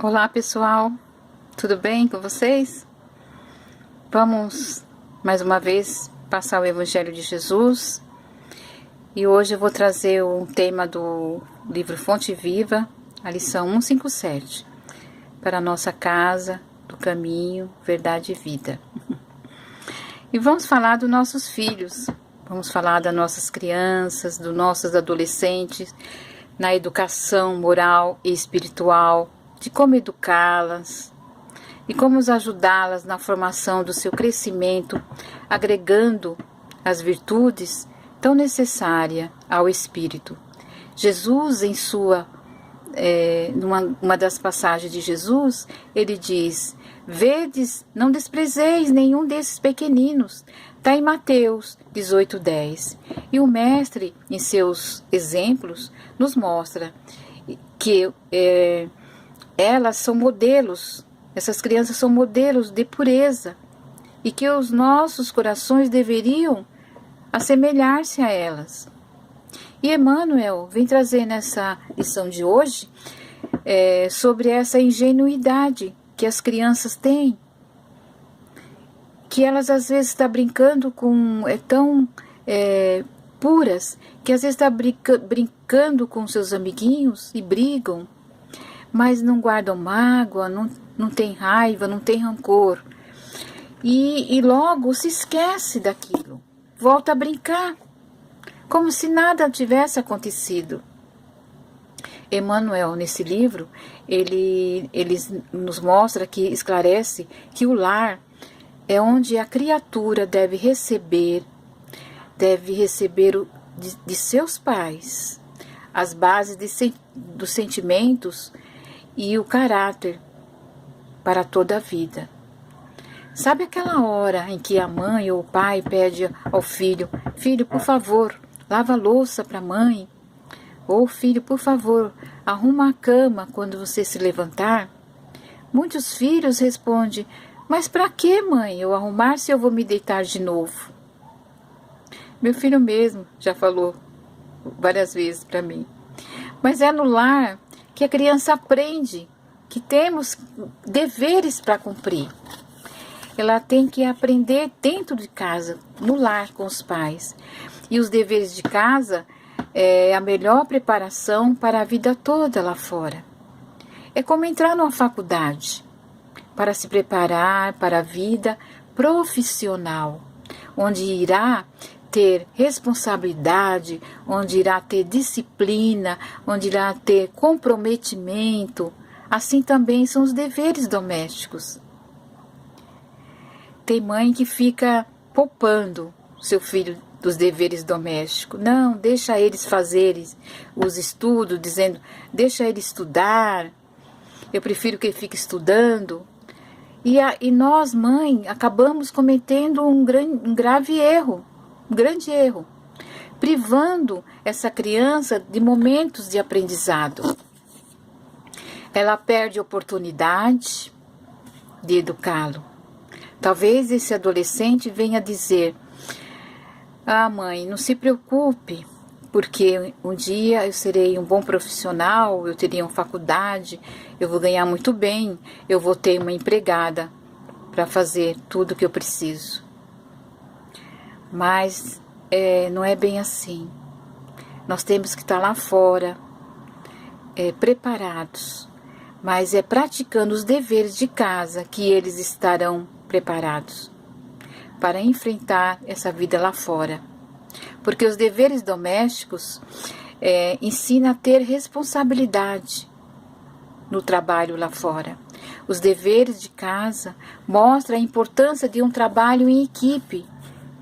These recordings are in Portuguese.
Olá pessoal, tudo bem com vocês? Vamos mais uma vez passar o Evangelho de Jesus e hoje eu vou trazer o tema do livro Fonte Viva, a lição 157, para a nossa casa, do caminho, verdade e vida. E vamos falar dos nossos filhos, vamos falar das nossas crianças, dos nossos adolescentes, na educação moral e espiritual, de como educá-las e como ajudá-las na formação do seu crescimento, agregando as virtudes tão necessárias ao espírito. Jesus, em numa das passagens de Jesus, ele diz: "Vedes, não desprezeis nenhum desses pequeninos." Está em Mateus 18:10. E o mestre, em seus exemplos, nos mostra que elas são modelos, essas crianças são modelos de pureza e que os nossos corações deveriam assemelhar-se a elas. E Emmanuel vem trazer nessa lição de hoje sobre essa ingenuidade que as crianças têm, que elas às vezes estão brincando tão puras, que às vezes estão brincando com seus amiguinhos e brigam, mas não guardam mágoa, não tem raiva, não tem rancor. E logo se esquece daquilo, volta a brincar, como se nada tivesse acontecido. Emmanuel, nesse livro, ele nos mostra, que esclarece que o lar é onde a criatura deve receber de seus pais as bases dos sentimentos e o caráter para toda a vida. Sabe aquela hora em que a mãe ou o pai pede ao filho: "Filho, por favor, lava a louça para a mãe." Ou: "Filho, por favor, arruma a cama quando você se levantar." Muitos filhos respondem: "Mas para que, mãe, eu arrumar se eu vou me deitar de novo?" Meu filho mesmo já falou várias vezes para mim. Mas é no lar que a criança aprende que temos deveres para cumprir. Ela tem que aprender dentro de casa, no lar com os pais. E os deveres de casa é a melhor preparação para a vida toda lá fora. É como entrar numa faculdade para se preparar para a vida profissional, onde irá ter responsabilidade, onde irá ter disciplina, onde irá ter comprometimento. Assim também são os deveres domésticos. Tem mãe que fica poupando seu filho dos deveres domésticos. Não, deixa eles fazerem os estudos, dizendo: "Deixa ele estudar, eu prefiro que ele fique estudando." E nós, mãe, acabamos cometendo um grave erro, um grande erro, privando essa criança de momentos de aprendizado. Ela perde a oportunidade de educá-lo. Talvez esse adolescente venha dizer: "Ah, mãe, não se preocupe, porque um dia eu serei um bom profissional, eu terei uma faculdade, eu vou ganhar muito bem, eu vou ter uma empregada para fazer tudo o que eu preciso." Mas não é bem assim. Nós temos que estar lá fora, preparados, mas é praticando os deveres de casa que eles estarão preparados para enfrentar essa vida lá fora. Porque os deveres domésticos ensinam a ter responsabilidade no trabalho lá fora. Os deveres de casa mostram a importância de um trabalho em equipe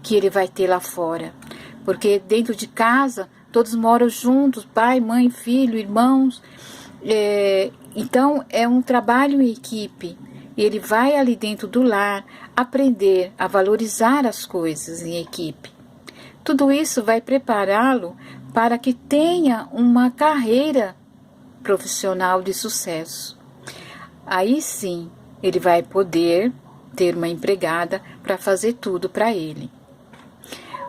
que ele vai ter lá fora. Porque dentro de casa todos moram juntos, pai, mãe, filho, irmãos. Então é um trabalho em equipe. E ele vai ali dentro do lar aprender a valorizar as coisas em equipe. Tudo isso vai prepará-lo para que tenha uma carreira profissional de sucesso. Aí sim, ele vai poder ter uma empregada para fazer tudo para ele.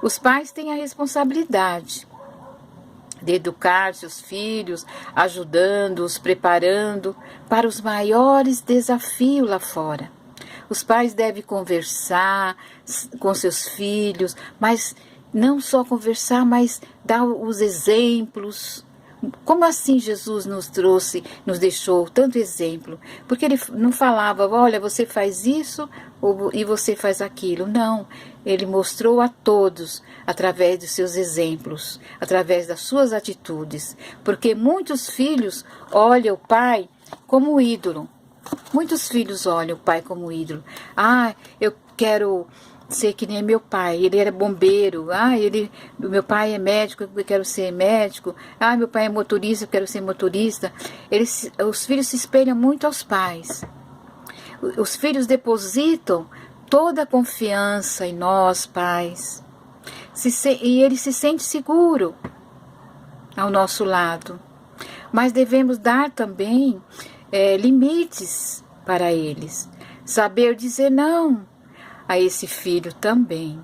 Os pais têm a responsabilidade de educar seus filhos, ajudando-os, preparando para os maiores desafios lá fora. Os pais devem conversar com seus filhos, mas não só conversar, mas dar os exemplos. Como assim Jesus nos deixou tanto exemplo? Porque ele não falava, olha, você faz isso e você faz aquilo. Não, ele mostrou a todos através dos seus exemplos, através das suas atitudes. Porque muitos filhos olham o pai como ídolo. Muitos filhos olham o pai como ídolo. Ah, eu quero ser que nem meu pai, ele era bombeiro. Ah, meu pai é médico, eu quero ser médico. Ah, meu pai é motorista, eu quero ser motorista. Os filhos se espelham muito aos pais. Os filhos depositam toda a confiança em nós, pais. E ele se sente seguro ao nosso lado. Mas devemos dar também limites para eles. Saber dizer não a esse filho também.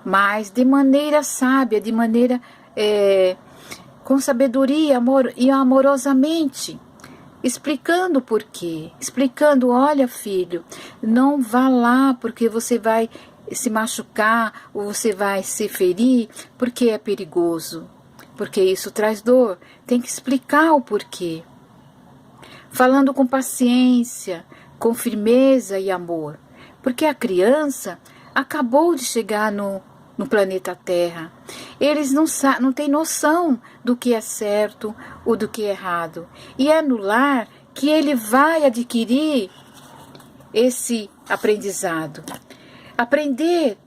Mas de maneira sábia, de maneira com sabedoria e amorosamente. Explicando o porquê. Explicando, olha filho, não vá lá porque você vai se machucar ou você vai se ferir porque é perigoso. Porque isso traz dor. Tem que explicar o porquê. Falando com paciência, com firmeza e amor. Porque a criança acabou de chegar no planeta Terra. Eles não têm noção do que é certo ou do que é errado. E é no lar que ele vai adquirir esse aprendizado. Aprender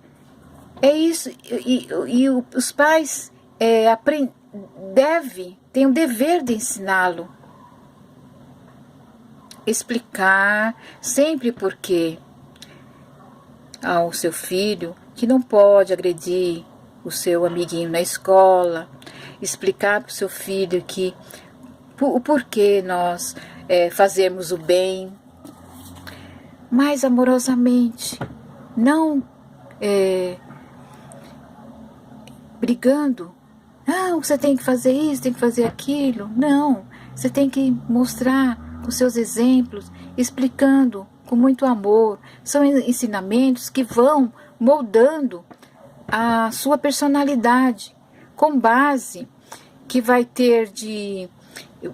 é isso. E os pais têm o dever de ensiná-lo. Explicar sempre por quê ao seu filho que não pode agredir o seu amiguinho na escola, explicar para o seu filho que o porquê nós fazemos o bem, mais amorosamente, não brigando. Não, você tem que fazer isso, tem que fazer aquilo. Não, você tem que mostrar com seus exemplos, explicando com muito amor. São ensinamentos que vão moldando a sua personalidade, com base que vai ter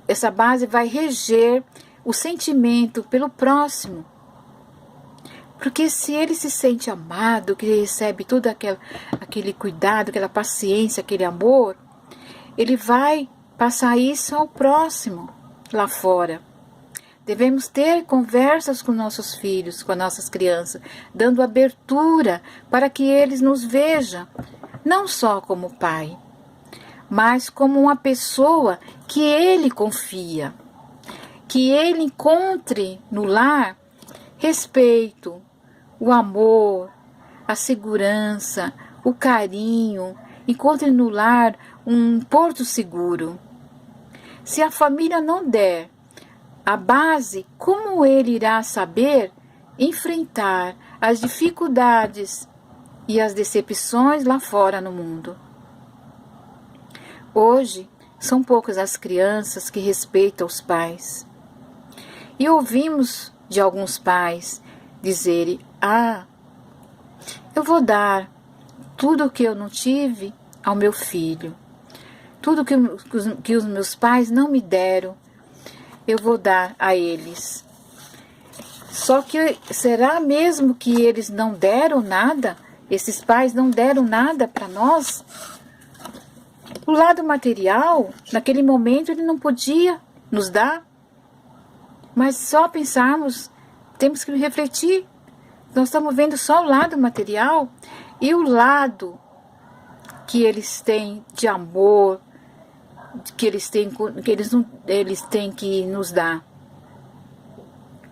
essa base vai reger o sentimento pelo próximo. Porque se ele se sente amado, que ele recebe todo aquele cuidado, aquela paciência, aquele amor, ele vai passar isso ao próximo lá fora. Devemos ter conversas com nossos filhos, com nossas crianças, dando abertura para que eles nos vejam, não só como pai, mas como uma pessoa que ele confia, que ele encontre no lar respeito, o amor, a segurança, o carinho, encontre no lar um porto seguro. Se a família não der a base, como ele irá saber enfrentar as dificuldades e as decepções lá fora no mundo? Hoje, são poucas as crianças que respeitam os pais. E ouvimos de alguns pais dizerem, eu vou dar tudo o que eu não tive ao meu filho. Tudo que os meus pais não me deram, eu vou dar a eles. Só que será mesmo que eles não deram nada? Esses pais não deram nada para nós? O lado material, naquele momento, ele não podia nos dar. Mas só pensarmos, temos que refletir. Nós estamos vendo só o lado material e o lado que eles têm de amor, que eles têm que nos dar,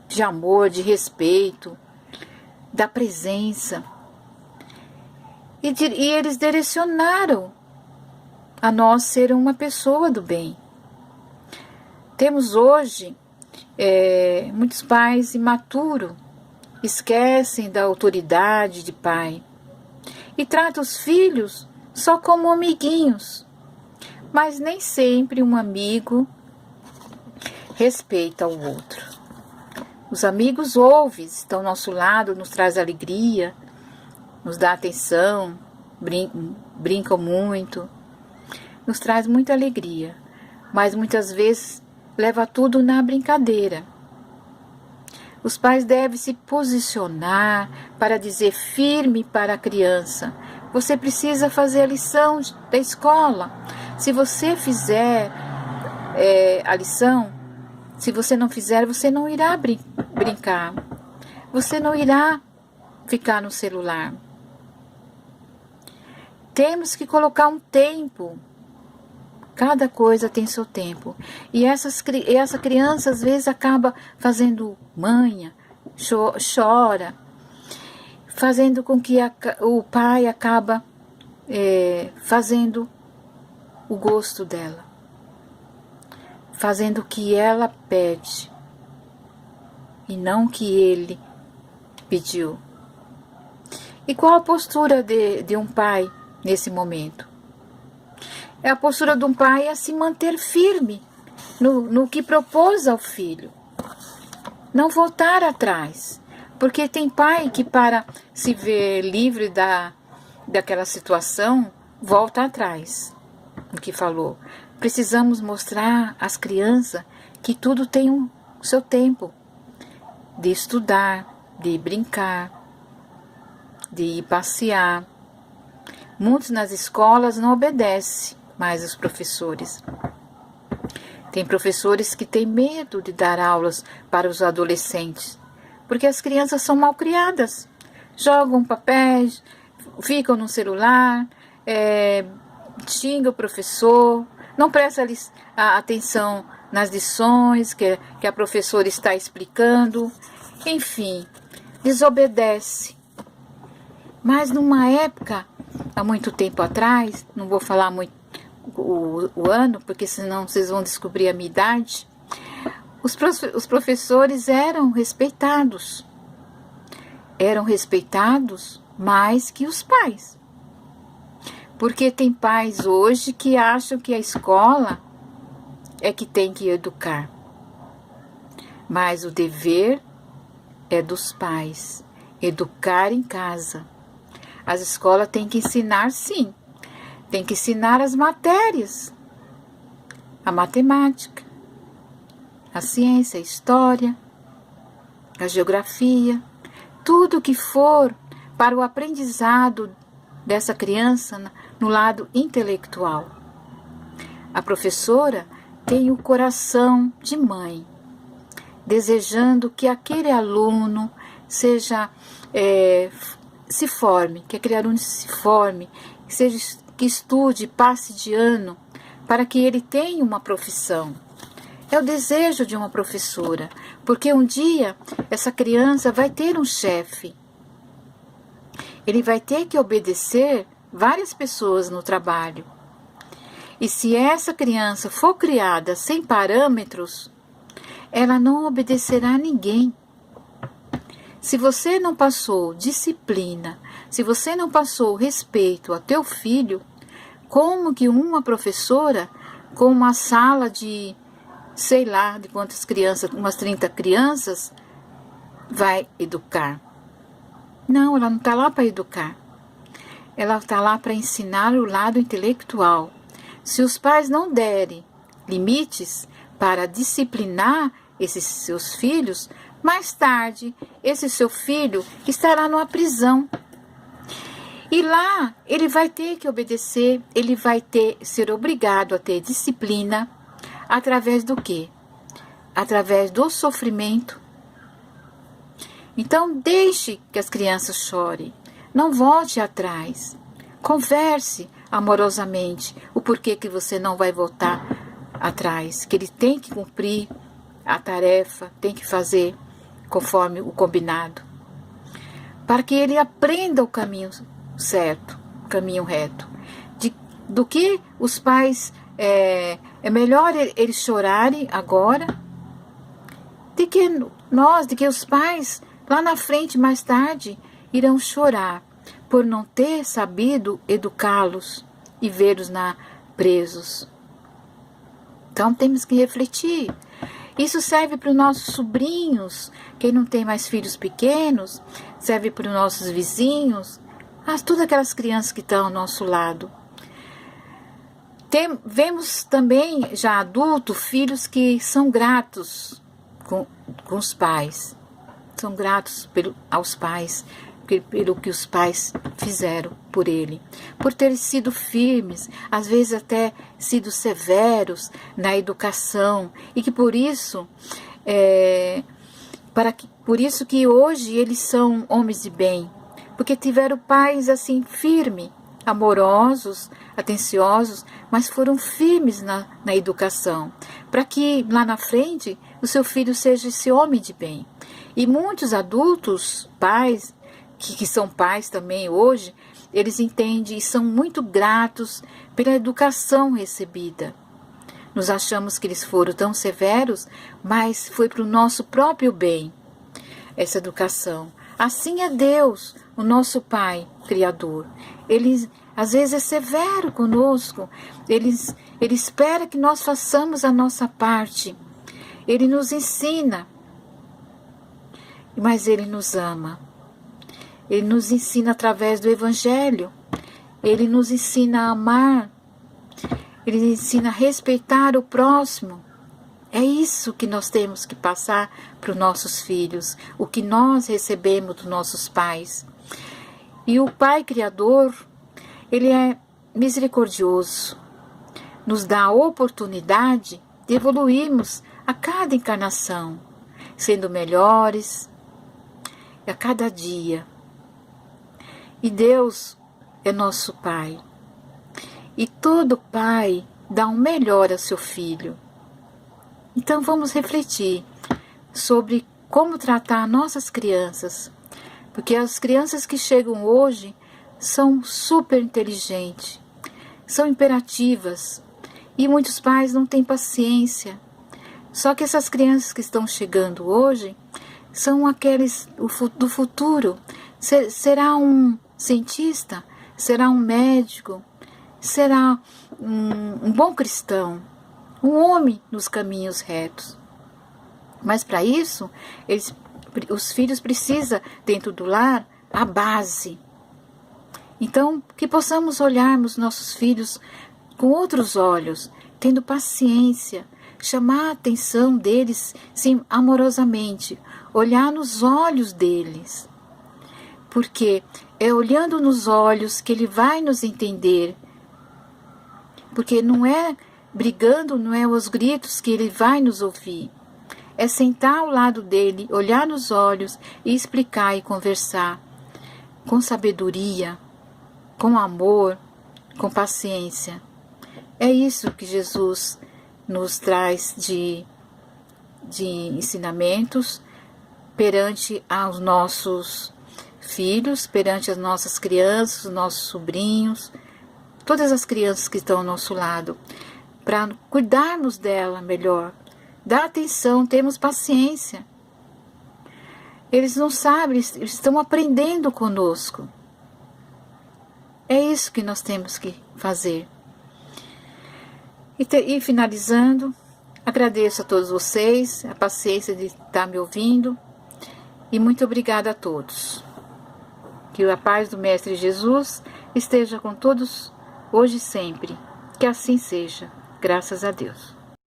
de amor, de respeito, da presença. E eles direcionaram a nós ser uma pessoa do bem. Temos hoje muitos pais imaturos, esquecem da autoridade de pai e tratam os filhos só como amiguinhos. mas nem sempre um amigo respeita o outro. Os amigos ouvem, estão ao nosso lado, nos traz alegria, nos dá atenção, brincam muito, nos traz muita alegria, mas muitas vezes leva tudo na brincadeira. Os pais devem se posicionar para dizer firme para a criança: você precisa fazer a lição da escola. Se você fizer a lição, se você não fizer, você não irá brincar. Você não irá ficar no celular. Temos que colocar um tempo. Cada coisa tem seu tempo. E essa criança às vezes acaba fazendo manha, chora, fazendo com que o pai acaba fazendo o gosto dela, fazendo o que ela pede e não o que ele pediu. E qual a postura de um pai nesse momento? A postura de um pai é se manter firme no que propôs ao filho. Não voltar atrás. Porque tem pai que, para se ver livre daquela situação, volta atrás no que falou. Precisamos mostrar às crianças que tudo tem o seu tempo. De estudar, de brincar, de ir passear. Muitos nas escolas não obedecem mais os professores. Tem professores que têm medo de dar aulas para os adolescentes, porque as crianças são mal criadas. Jogam papéis, ficam no celular, xingam o professor, não prestam atenção nas lições que a professora está explicando, enfim, desobedece. Mas numa época, há muito tempo atrás, não vou falar muito o ano, porque senão vocês vão descobrir a minha idade, os professores eram respeitados. Eram respeitados mais que os pais. Porque tem pais hoje que acham que a escola é que tem que educar. Mas o dever é dos pais, educar em casa. As escolas têm que ensinar, sim. Tem que ensinar as matérias, a matemática, a ciência, a história, a geografia, tudo que for para o aprendizado dessa criança no lado intelectual. A professora tem o coração de mãe, desejando que aquele aluno se forme, que aquele aluno se forme, que estude, passe de ano, para que ele tenha uma profissão. É o desejo de uma professora, porque um dia essa criança vai ter um chefe. Ele vai ter que obedecer várias pessoas no trabalho. E se essa criança for criada sem parâmetros, ela não obedecerá a ninguém. Se você não passou disciplina, se você não passou respeito a teu filho, como que uma professora com uma sala de, sei lá, de quantas crianças, umas 30 crianças, vai educar? Não, ela não está lá para educar. Ela está lá para ensinar o lado intelectual. Se os pais não derem limites para disciplinar esses seus filhos, mais tarde, esse seu filho estará numa prisão. E lá, ele vai ter que obedecer, ele vai ser obrigado a ter disciplina, através do quê? Através do sofrimento. Então, deixe que as crianças chorem, não volte atrás. Converse amorosamente o porquê que você não vai voltar atrás, que ele tem que cumprir a tarefa, tem que fazer conforme o combinado, para que ele aprenda o caminho certo, o caminho reto. Do que os pais, é melhor eles chorarem agora, de que os pais lá na frente, mais tarde, irão chorar por não ter sabido educá-los e vê-los presos Então temos que refletir. Isso serve para os nossos sobrinhos, quem não tem mais filhos pequenos, serve para os nossos vizinhos, todas aquelas crianças que estão ao nosso lado. Vemos também, já adultos, filhos que são gratos com os pais. São gratos aos pais, pelo que os pais fizeram por ele. Por terem sido firmes, às vezes até sido severos na educação. E que por isso, que hoje eles são homens de bem. Porque tiveram pais assim firmes, amorosos, atenciosos, mas foram firmes na educação, para que lá na frente o seu filho seja esse homem de bem. E muitos adultos, pais, que são pais também hoje, eles entendem e são muito gratos pela educação recebida. Nós achamos que eles foram tão severos, mas foi para o nosso próprio bem, essa educação. Assim é Deus, o nosso Pai Criador. Ele às vezes é severo conosco, ele espera que nós façamos a nossa parte. Ele nos ensina, mas Ele nos ama. Ele nos ensina através do Evangelho. Ele nos ensina a amar. Ele nos ensina a respeitar o próximo. É isso que nós temos que passar para os nossos filhos, o que nós recebemos dos nossos pais. E o Pai Criador, Ele é misericordioso, nos dá a oportunidade de evoluirmos a cada encarnação, sendo melhores a cada dia. E Deus é nosso Pai. E todo pai dá o melhor ao seu filho. Então vamos refletir sobre como tratar nossas crianças. Porque as crianças que chegam hoje são super inteligentes, são imperativas. E muitos pais não têm paciência. Só que essas crianças que estão chegando hoje são aqueles do futuro. Será um cientista? Será um médico? Será um bom cristão? Um homem nos caminhos retos. Mas para isso, os filhos precisam, dentro do lar, a base. Então, que possamos olharmos nossos filhos com outros olhos, tendo paciência, chamar a atenção deles, sim, amorosamente, olhar nos olhos deles. Porque é olhando nos olhos que ele vai nos entender. Porque não é brigando, não é aos gritos que ele vai nos ouvir. É sentar ao lado dele, olhar nos olhos e explicar e conversar com sabedoria, com amor, com paciência. É isso que Jesus nos traz de ensinamentos perante aos nossos filhos, perante as nossas crianças, os nossos sobrinhos, todas as crianças que estão ao nosso lado, para cuidarmos dela melhor. Dá atenção, temos paciência. Eles não sabem, eles estão aprendendo conosco. É isso que nós temos que fazer. E finalizando, agradeço a todos vocês, a paciência de estar me ouvindo. E muito obrigada a todos. Que a paz do Mestre Jesus esteja com todos, hoje e sempre. Que assim seja. Graças a Deus.